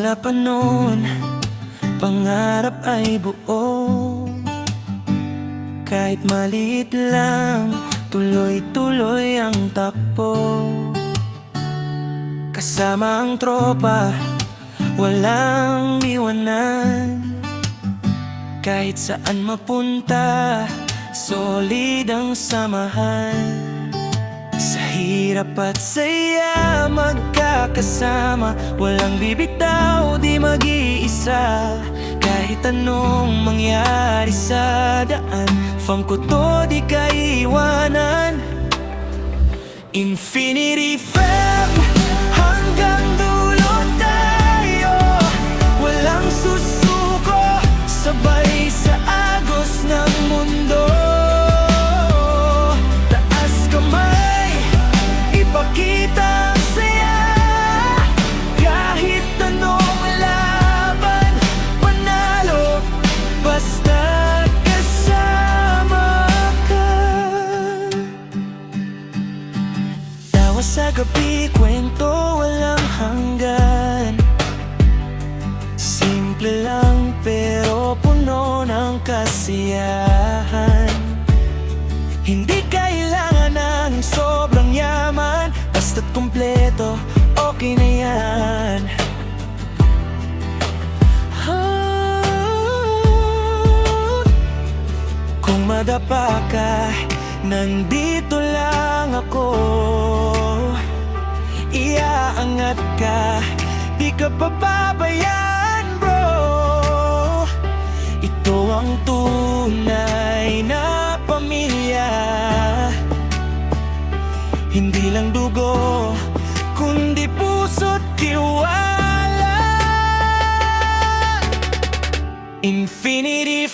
Simula pa noon, pangarap ay buo. Kahit maliit lang, tuloy-tuloy ang takbo. Kasama ang tropa, walang iwanan. Kahit saan mapunta, solid ang samahan. Sa hirap at saya, magkakasama. Walang bibitaw, di mag-iisa. Kahit anong mangyari sa daan, fam ko to di kaiwanan. Infinity fam, hanggang dulo tayo. Walang susuko, sabay sa agos ng mundo. Taas kamay, ipakita ang saya. Kahit anong laban, panalo, basta kasama ka. Tawa sa gabi, kwento walang hanggan. Simple lang pero puno ng kasiyahan. Hindi kailangan ng sobrang yaman, basta't kumpleto, okay na yan. Kung madapa ka, nandito lang ako. Iaangat ka, di ka pababayaan bro. Ito ang tunay na pamilya. Hindi lang dugo, kundi puso't tiwala. Infinity